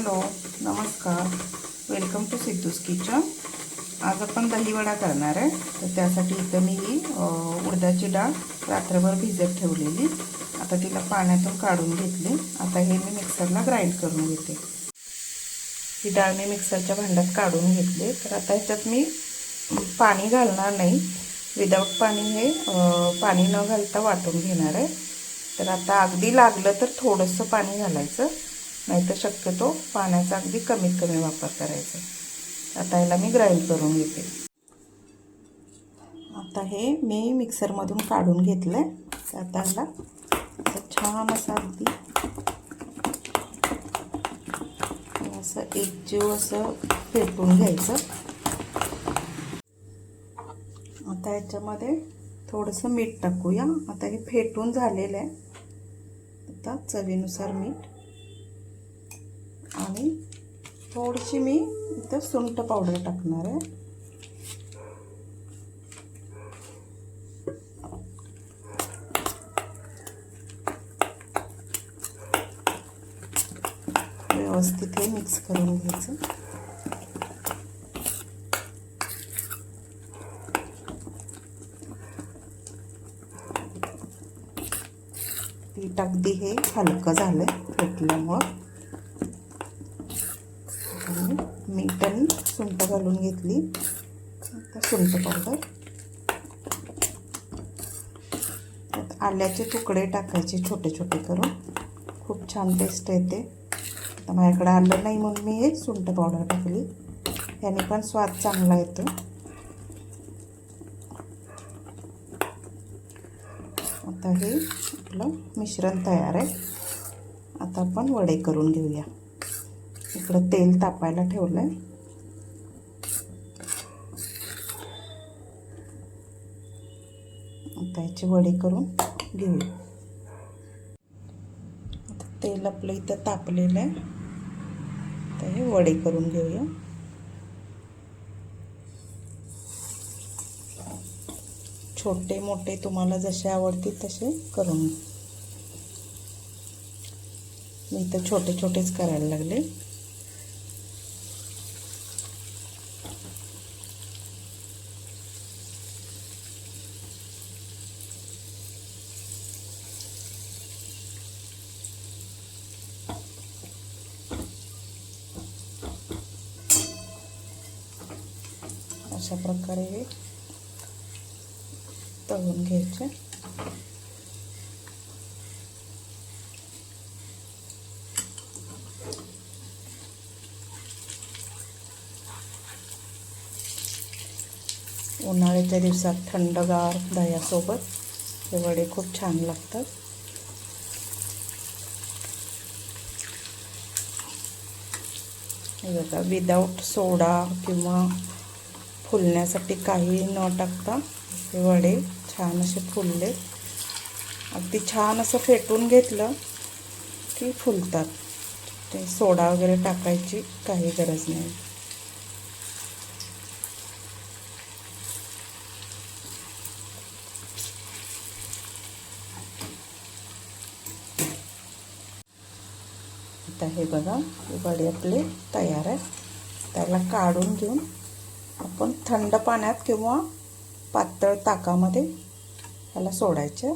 Hello, नमस्कार. Welcome to Siddhu's kitchen. आज आपण दहीवडा करणार आहे. तर त्यासाठी इथं मी ही उडदाची डाळ रात्रभर भिजत ठेवलेली. आता तिला पाण्यातून काढून घेतली. आता हे मी मिक्सरला ग्राइंड करून घेते. ही डाळ मी मिक्सरच्या भांड्यात काढून घेतली. तर आता ह्याच्यात मी पाणी घालणार नाही. विदाऊट पाणी हे पाणी न घालता वाटून घेणार आहे. तर आता अगदी लागलं तर थोडंसं पाणी घालायचं, नाहीतर शक्यतो पाण्याचा अगदी कमीत कमी वापर करायचा. आता ह्याला मी ग्राइंड करून घेते. आता हे मी मिक्सरमधून काढून घेतलं आहे. तर आता ह्याला छान असं अगदी असं एकजीव असं फेटून घ्यायचं. आता ह्याच्यामध्ये थोडंसं मीठ टाकूया. आता हे फेटून झालेलं आहे. आता चवीनुसार मीठ आणि थोडीशी मी इथं सुंठ पावडर टाकणार आहे. व्यवस्थित हे मिक्स करून घ्यायचं. पीठ अगदी हे हलकं झालं फेटल्यामुळं. मीठ आणि सुंठ घालून घेतली. आता सुंठ पावडर, त्यात आल्याचे तुकडे टाकायचे छोटे छोटे करून. खूप छान टेस्ट येते. आता माझ्याकडे आलं नाही म्हणून मी हे सुंठ पावडर टाकली. याने पण स्वाद चांगला येतो. आता हे आपलं मिश्रण तयार आहे. आता आपण वडे करून घेऊया. इकडं तेल तापायला ठेवलं आहे. आता याचे वडे करून घेऊया. आता तेल आपलं इथं तापलेलं आहे. तर हे वडे करून घेऊया. छोटे मोठे तुम्हाला जसे आवडतील तसे करून. मी इथं छोटे छोटेच करायला लागले. अशा प्रकारे हे तळून घ्यायचे. उन्हाळ्याच्या दिवसात थंडगार दह्यासोबत हे वडे खूप छान लागतात. हे बघा, विदाऊट सोडा किंवा फुलण्यासाठी काही न टाकता हे वडे छान असे फुलले. अगदी छान असं फेटून घेतलं की फुलतात. ते सोडा वगैरे टाकायची काही गरज नाही. आता हे बघा, वडे आपले तयार आहे. त्याला काढून घेऊन आपण थंड पाण्यात किंवा पातळ ताकामध्ये ह्याला सोडायचे.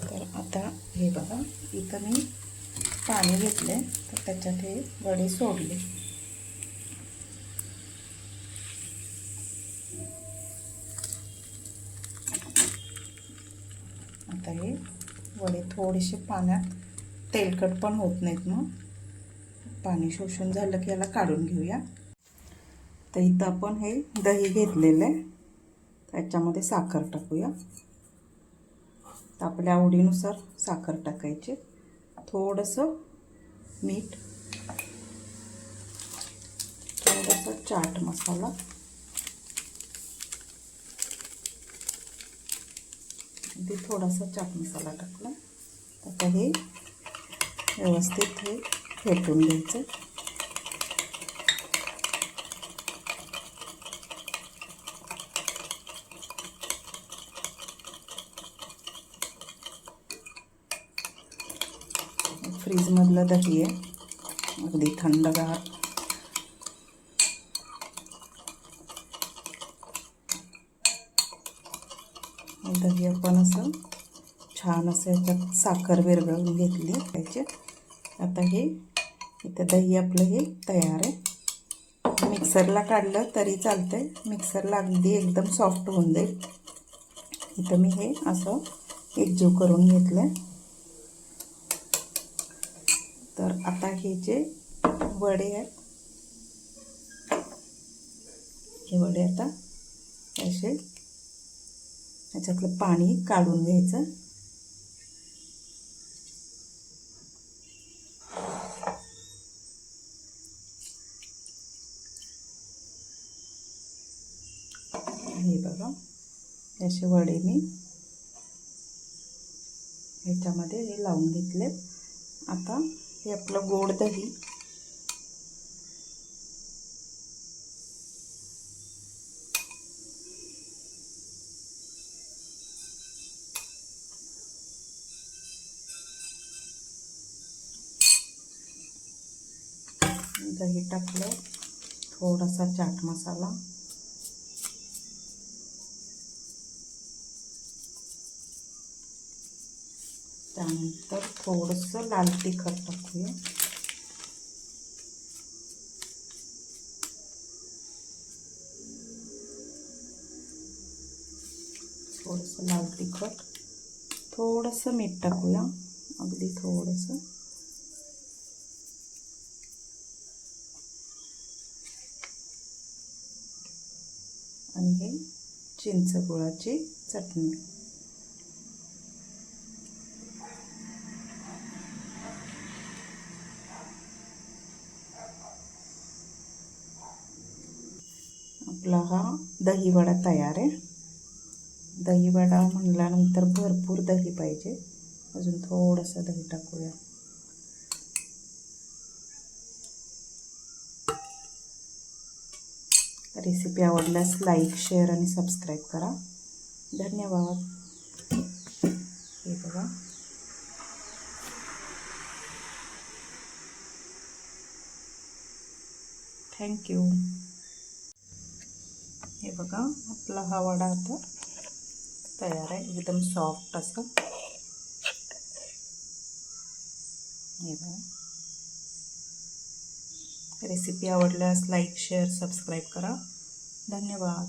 तर आता हे बघा, इथं मी पाणी घेतले. तर त्याच्यात हे वडे सोडले. आता हे वडे थोडेसे पाण्यात तेलकट पण होत नाहीत. मग पाणी शोषून झालं की याला काढून घेऊया. तर इथं आपण हे दही घेतलेलं आहे. त्याच्यामध्ये साखर टाकूया. तर आपल्या आवडीनुसार साखर टाकायची. थोडंसं मीठ, थोडंसं चाट मसाला, अगदी थोडासा चाट मसाला टाकला. आता हे व्यवस्थित हे फेटून घ्यायचं. फ्रीजमधलं दही आहे. अगदी थंडगार. दही आपण असं छान असं याच्यात साखर विरघळून घेतली पाहिजे. आता हे इथं दही आपलं हे तयार आहे. मिक्सरला काढलं तरी चालतंय, मिक्सरला अगदी एकदम सॉफ्ट होऊन जाईल. इथं मी हे असं एकजीव करून घेतलं. तर आता हे जे वडे आहेत, हे वडे आता असे याच्यातलं पाणी काढून घ्यायचं. हे बघा, असे वडे मी ह्याच्यामध्ये हे लावून घेतले. आता हे आपलं गोड दही दही टाकलं, थोडासा चाट मसाला, त्यानंतर थोडंसं लाल तिखट टाकूया. थोडंसं लाल तिखट, थोडंसं मीठ टाकूया, अगदी थोडंसं. आणि हे चिंच गुळाची चटणी. आपला हा दहीवडा तयार आहे. दहीवडा म्हणल्यानंतर भरपूर दही पाहिजे. अजून थोडंसं दही टाकूया. रेसिपी आवडल्यास लाईक, शेअर आणि सबस्क्राईब करा. धन्यवाद. हे बघा, थँक्यू. हे बघा, आपला हा वडा आता तयार आहे, एकदम सॉफ्ट असं. हे बघा, रेसिपी आवडल्यास लाईक, शेअर, सबस्क्राईब करा. धन्यवाद.